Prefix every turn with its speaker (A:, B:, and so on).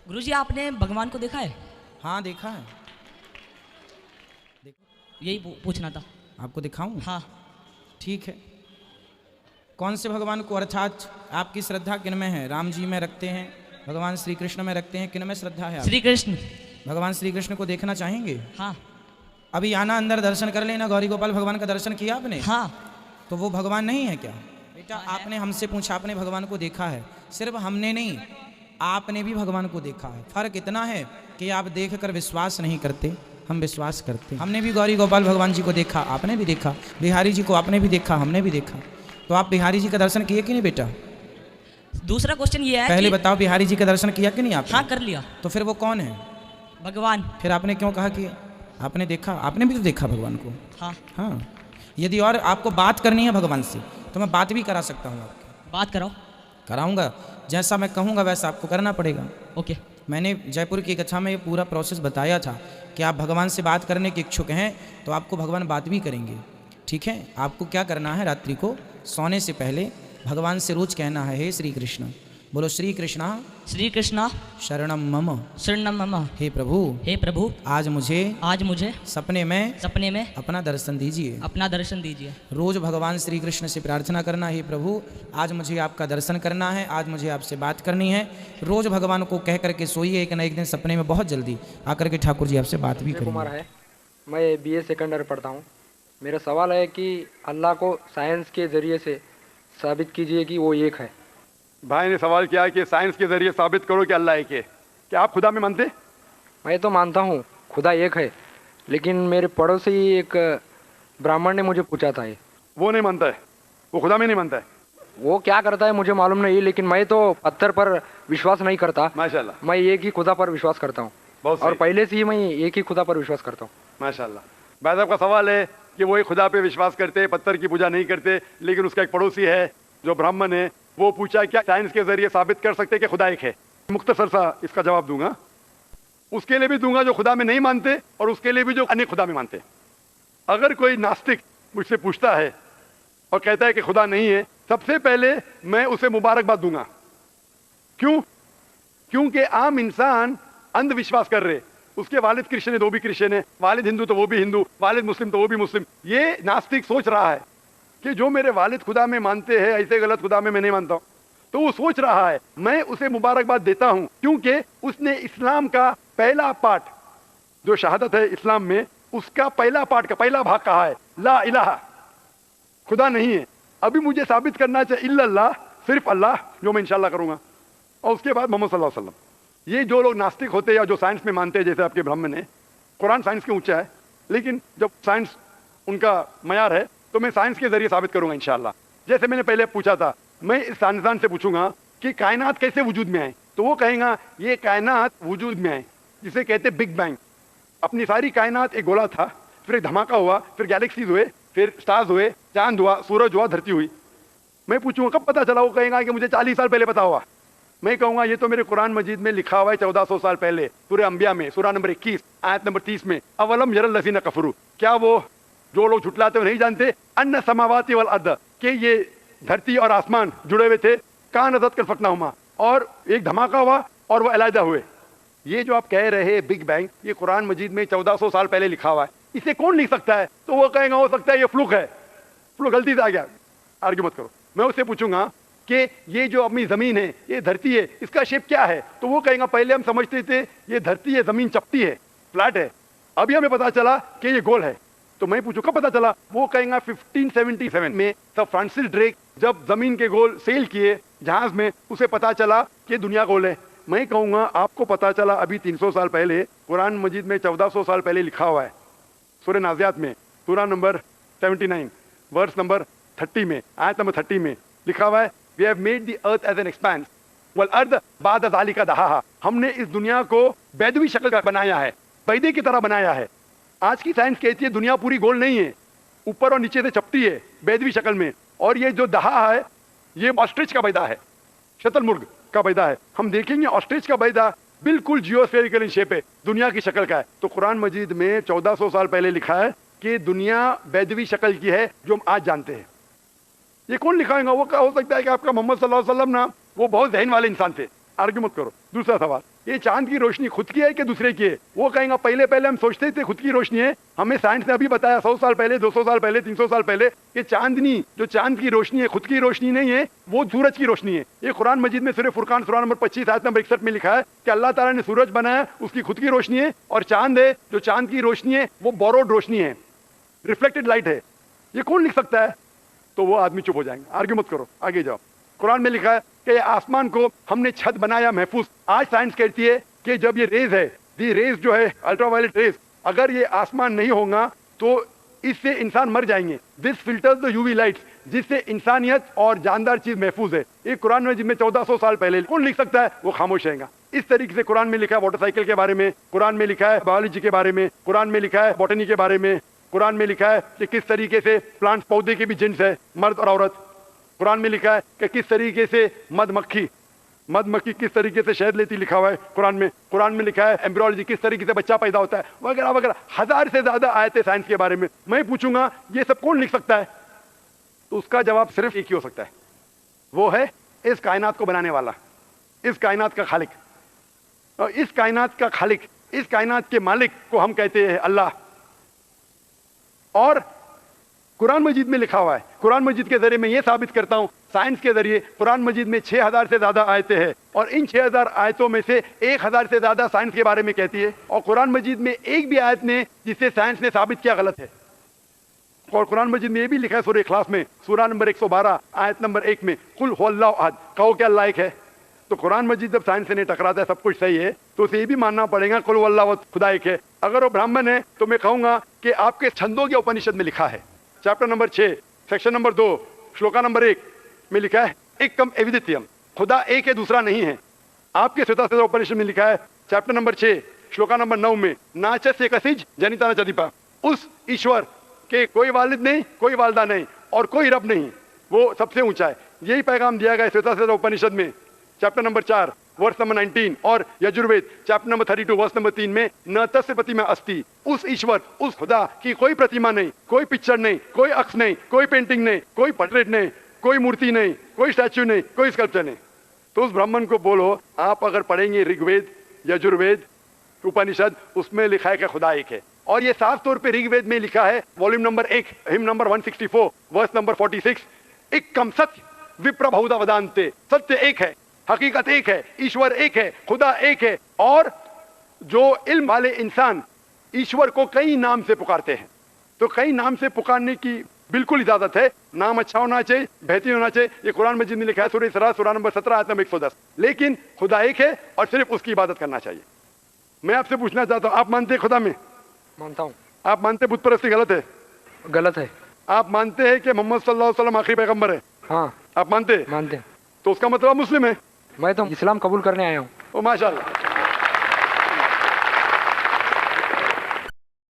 A: गुरुजी आपने भगवान को देखा है?
B: हाँ देखा है।
A: यही पूछना था।
B: आपको दिखाऊं?
A: हाँ।
B: ठीक है। कौन से भगवान को, अर्थात आपकी श्रद्धा किन में है? राम जी में रखते हैं, भगवान श्री कृष्ण में रखते हैं, किन में श्रद्धा है?
A: श्री कृष्ण।
B: भगवान श्री कृष्ण को देखना चाहेंगे?
A: हाँ।
B: अभी आना, अंदर दर्शन कर लेना। गौरी गोपाल भगवान का दर्शन किया आपने?
A: हाँ।
B: तो वो भगवान नहीं है क्या? बेटा आपने हमसे पूछा, आपने भगवान को देखा है। सिर्फ हमने नहीं, आपने भी भगवान को देखा है। फर्क इतना है कि आप देख कर विश्वास नहीं करते, हम विश्वास करते। हमने भी गौरी गोपाल भगवान जी को देखा, आपने भी देखा। बिहारी जी को आपने भी देखा, हमने भी देखा। तो आप बिहारी जी का दर्शन किए कि नहीं बेटा?
A: दूसरा क्वेश्चन ये है
B: पहले बताओ, बिहारी जी का दर्शन किया कि नहीं आपने?
A: हाँ कर लिया।
B: तो फिर वो कौन है?
A: भगवान।
B: फिर आपने क्यों कहा कि आपने देखा? आपने भी तो देखा भगवान को।
A: हाँ।
B: हाँ, यदि और आपको बात करनी है भगवान से तो मैं बात भी करा सकता हूँ आपकी।
A: बात कराओ।
B: कराऊंगा, जैसा मैं कहूँगा वैसा आपको करना पड़ेगा।
A: ओके।
B: मैंने जयपुर की कक्षा में ये पूरा प्रोसेस बताया था कि आप भगवान से बात करने के इच्छुक हैं तो आपको भगवान बात भी करेंगे। ठीक है? आपको क्या करना है, रात्रि को सोने से पहले भगवान से रोज कहना है, हे श्री कृष्ण। बोलो, श्री कृष्णा
A: श्री कृष्णा
B: शरणम मम।
A: शरणम मम।
B: हे प्रभु,
A: हे प्रभु,
B: आज मुझे
A: सपने में
B: अपना दर्शन दीजिए।
A: अपना दर्शन दीजिए।
B: रोज भगवान श्री कृष्ण से प्रार्थना करना, हे प्रभु आज मुझे आपका दर्शन करना है, आज मुझे आपसे बात करनी है। रोज भगवान को कह करके सोइए, एक न एक दिन सपने में बहुत जल्दी आकर के ठाकुर जी आपसे बात भी करेंगे।
C: कुमार है, मैं BA सेकंड ईयर पढ़ता हूँ। मेरा सवाल है कि अल्लाह को साइंस के ज़रिए से साबित कीजिए कि वो एक है।
D: भाई ने सवाल किया कि साइंस के जरिए साबित करो कि अल्लाह एक है। क्या आप खुदा में मानते?
C: मैं तो मानता हूँ खुदा एक है, लेकिन मेरे पड़ोसी एक ब्राह्मण ने मुझे पूछा था ये।
D: वो नहीं मानता है, वो खुदा में नहीं मानता है।
C: वो क्या करता है मुझे मालूम नहीं, लेकिन मैं तो पत्थर पर विश्वास नहीं करता।
D: माशाल्लाह।
C: मैं एक ही खुदा पर विश्वास करता हूँ, और पहले से ही मैं एक ही खुदा पर विश्वास करता हूँ।
D: माशाल्लाह। भाई साहब का सवाल है कि वो एक खुदा पे विश्वास करते, पत्थर की पूजा नहीं करते, लेकिन उसका एक पड़ोसी है जो ब्राह्मण है, वो पूछा क्या साइंस के जरिए साबित कर सकते कि खुदा एक है। मुख्तसर सा इसका जवाब दूंगा, उसके लिए भी दूंगा जो खुदा में नहीं मानते और उसके लिए भी जो अन्य खुदा में मानते। अगर कोई नास्तिक मुझसे पूछता है और कहता है कि खुदा नहीं है, सबसे पहले मैं उसे मुबारकबाद दूंगा। क्यों? क्योंकि आम इंसान अंधविश्वास कर रहे। उसके वालिद क्रिश्चियन है तो वो भी क्रिश्चियन है, वालिद हिंदू तो वो भी हिंदू, वालिद मुस्लिम तो वो भी मुस्लिम। ये नास्तिक सोच रहा है कि जो मेरे वालिद खुदा में मानते हैं ऐसे गलत खुदा में मैं नहीं मानता हूं। तो वो सोच रहा है, मैं उसे मुबारकबाद देता हूं क्योंकि उसने इस्लाम का पहला पार्ट, जो शहादत है इस्लाम में, उसका पहला पार्ट का पहला भाग कहा है ला इलाहा, खुदा नहीं है। अभी मुझे साबित करना चाहिए इल्लल्लाह, सिर्फ अल्लाह, जो मैं इंशाल्लाह करूंगा, और उसके बाद मोहम्मद सल्लल्लाहु अलैहि वसल्लम। ये जो लोग नास्तिक होते हैं या जो साइंस में मानते हैं, जैसे आपके ब्राह्मण है, कुरान साइंस के ऊंचा है, लेकिन जब साइंस उनका मयार है तो मैं साइंस के जरिए साबित करूंगा इंशाल्लाह। जैसे मैंने पहले पूछा था, मैं इस साइंसदान से पूछूंगा कि कायनात कैसे वजूद में आए, तो वो कहेगा ये कायनात वजूद में आए, जिसे कहते बिग बैंग। अपनी सारी कायनात एक गोला था, फिर एक धमाका हुआ, फिर गैलेक्सीज हुए, फिर स्टार्स हुए, चांद हुआ, सूरज हुआ, धरती हुई। मैं पूछूंगा कब पता चला, वो कहेगा कि मुझे 40 साल पहले पता हुआ। मैं कहूंगा ये तो मेरे कुरान मजीद में लिखा हुआ है 1400 साल पहले, सूरह अंबिया में, सूरह नंबर 21 आयत नंबर 30 में, अवलम यरल लज़ीना कफरू, क्या वो जो लोग झुटलाते हुए नहीं जानते, अन्ना समावाति वल अर्द, कि ये धरती और आसमान जुड़े हुए थे, कान अज़त कल फकनाहुमा, और एक धमाका हुआ और वो अलहदा हुए। ये जो आप कह रहे हैं बिग बैंग, ये कुरान मजीद में 1400 साल पहले लिखा हुआ है, इसे कौन लिख सकता है? तो वो कहेगा हो सकता है ये फ्लूक है, फ्लूक गलती से आ गया, आर्ग्यू मत करो। मैं उससे पूछूंगा कि ये जो अपनी जमीन है, ये धरती है, इसका शेप क्या है? तो वो कहेगा पहले हम समझते थे ये धरती है, जमीन चपटी है, फ्लैट है, अभी हमें पता चला कि ये गोल है। तो मैं पूछूं कब पता चला? वो कहेगा 1577 में सर फ्रांसिस ड्रेक जब जमीन के गोल सेल किए जहाज में, उसे पता चला कि दुनिया गोल है। मैं कहूंगा आपको पता चला अभी 300 साल पहले, कुरान मजीद में 1400 साल पहले लिखा हुआ है, सूरह नाज़ियात में, सूरह नंबर 79 वर्स नंबर 30 में, आयत नंबर 30 में लिखा हुआ है, we have made the earth as an expanse वल अर्द बाद ज़ालिका दहाहा, हमने इस दुनिया को बैदवी शक्ल का बनाया है, बैदे की तरह बनाया है। आज की साइंस कहती है दुनिया पूरी गोल नहीं है, ऊपर और नीचे से चपटी है बैदवी शक्ल में, और ये जो दहा है ये ऑस्ट्रिच का बैदा है, शतुरमुर्ग का बैदा है। हम देखेंगे ऑस्ट्रिच का बैदा बिल्कुल जियोस्फेरिकल इन शेप है, दुनिया की शक्ल का है। तो कुरान मजीद में 1400 साल पहले लिखा है कि दुनिया बैदवी शक्ल की है जो हम आज जानते हैं। ये कौन लिखाएगा? वो क्या हो सकता है कि आपका मोहम्मद सल्लल्लाहु अलैहि वसल्लम ना, वो बहुत ज़हन वाले इंसान थे, आर्ग्यू मत करो। दूसरा सवाल, یہ چاند کی روشنی خود کی ہے کہ دوسرے کی ہے؟ وہ کہیں گا پہلے پہلے ہم سوچتے تھے خود کی روشنی ہے، ہمیں سائنس نے ابھی بتایا 100 سال پہلے، 200 سال پہلے، 300 سال پہلے کہ چاندنی جو چاند کی روشنی ہے خود کی روشنی نہیں ہے، وہ سورج کی روشنی ہے۔ یہ قرآن مجید میں سورہ فرقان سورہ نمبر 25 آیت نمبر 61 میں لکھا ہے کہ اللہ تعالیٰ نے سورج بنایا، اس کی خود کی روشنی ہے، اور چاند ہے جو چاند کی روشنی ہے وہ بوروڈ روشنی ہے، ریفلیکٹڈ لائٹ ہے۔ یہ کون لکھ سکتا ہے؟ تو وہ آدمی چپ ہو جائیں گے، آرگیو مت کرو، آگے جاؤ۔ قرآن میں لکھا ہے کہ آسمان کو ہم نے چھت بنایا محفوظ۔ آج سائنس کہتی ہے کہ جب یہ ریز ہے، دی ریز جو ہے الٹرا وائلٹ ریز، اگر یہ آسمان نہیں ہوگا تو اس سے انسان مر جائیں گے۔ دس فلٹرز دا یووی لائٹس، جس سے انسانیت اور جاندار چیز محفوظ ہے۔ یہ قرآن میں جن میں 1400 سال پہلے، کون لکھ سکتا ہے؟ وہ خاموش رہے گا۔ اس طریقے سے قرآن میں لکھا ہے واٹر سائیکل کے بارے میں، قرآن میں لکھا ہے بایولوجی کے بارے میں، قرآن میں لکھا ہے بوٹنی کے بارے میں، قرآن میں لکھا ہے کہ کس طریقے سے پلانٹ پودے کے بھی جنس ہے، مرد اور عورت۔ قرآن میں لکھا ہے کہ کس طریقے سے مد مکھی کس طریقے سے شہد لیتی، لکھا ہوا ہے قرآن میں۔ قرآن میں لکھا ہے ایمبریولوجی، کس طریقے سے بچہ پیدا ہوتا ہے، وغیرہ وغیرہ، 1000 سے زیادہ آیتیں سائنس کے بارے میں۔ میں پوچھوں گا یہ سب کون لکھ سکتا ہے؟ تو اس کا جواب صرف ایک ہی ہو سکتا ہے، وہ ہے اس کائنات کو بنانے والا، اس کائنات کا خالق۔ اور اس کائنات کا خالق، اس کائنات کے مالک کو ہم کہتے ہیں اللہ۔ اور قرآن مجید میں لکھا ہوا ہے، قرآن مجید کے ذریعے میں یہ ثابت کرتا ہوں، سائنس کے ذریعے قرآن مجید میں 6000 سے زیادہ آیتیں ہیں، اور ان 6000 آیتوں میں سے 1000 سے زیادہ سائنس کے بارے میں کہتی ہے، اور قرآن مجید میں ایک بھی آیت نے جسے سائنس نے ثابت کیا غلط ہے۔ اور قرآن مجید میں یہ بھی لکھا ہے سورہ اخلاص میں، سورہ نمبر 112 آیت نمبر 1 میں، قل هو اللہ احد، کہو کہ اللہ ایک ہے۔ تو قرآن مجید جب سائنس سے نہیں ٹکراتا ہے، سب کچھ صحیح ہے، تو اسے یہ بھی ماننا پڑے گا قل هو اللہ احد، خدا ایک ہے۔ اگر وہ برہمن ہے تو میں کہوں گا کہ آپ کے چھندوں کے اپنشد میں لکھا ہے، chapter number 6 section number 2 shloka number 1 میں لکھا ہے ایکم ایودتیم، خدا ایک ہے دوسرا نہیں ہے۔ آپ کے سوتا اپنشد میں لکھا ہے چیپٹر نمبر 6 شلوکا نمبر 9 میں، ناچ سے کسج جنیتا نہ چدیپا، اس ایشور کہ کوئی والد نہیں، کوئی والدہ نہیں، اور کوئی رب نہیں، وہ سب سے اونچا ہے۔ یہی پیغام دیا گیا سوتا اپنشد میں چیپٹر نمبر 4 ورس نمبر 19، اور Yajurveda chapter number 32 verse number 3 میں، نہ تس پرتیما استی، اس ایشور، اس خدا کی کوئی پرتیما نہیں، کوئی پکچر نہیں، کوئی عکس نہیں، کوئی پینٹنگ نہیں، کوئی پورٹریٹ نہیں، کوئی مورتی نہیں، کوئی اسٹیچو نہیں، کوئی اسکلپچر نہیں۔ تو اس برہمن کو بولو، آپ اگر پڑھیں گے رگ وید، یجروید، اپنشد، اس میں لکھا ہے کہ خدا ایک ہے۔ اور یہ صاف طور پہ رگ وید میں لکھا ہے، والیوم نمبر 1 ہم نمبر 164 ورس نمبر 46، ایکم ستیہ وپر بہودا ودانتے، ستیہ ایک ہے، حقیقت ایک ہے، ایشور ایک ہے، خدا ایک ہے۔ اور جو علم والے انسان ایشور کو کئی نام سے پکارتے ہیں، تو کئی نام سے پکارنے کی بالکل اجازت ہے، نام اچھا ہونا چاہیے، بہترین ہونا چاہیے۔ یہ قرآن مجید میں لکھا ہے سورہ اسراء سورہ نمبر 17 آیت نمبر 110، لیکن خدا ایک ہے اور صرف اس کی عبادت کرنا چاہیے۔ میں آپ سے پوچھنا چاہتا ہوں، آپ مانتے ہیں خدا میں؟
C: مانتا ہوں۔
D: آپ مانتے بت پرستی غلط ہے؟
C: غلط ہے۔
D: آپ مانتے ہیں کہ محمد صلی اللہ علیہ وسلم آخری پیغمبر ہے؟
C: ہاں
D: آپ مانتے ہیں؟
C: مانتے ہیں۔
D: تو اس کا مطلب مسلم ہے؟
C: میں تو اسلام قبول کرنے آیا ہوں۔
D: او ماشاء اللہ۔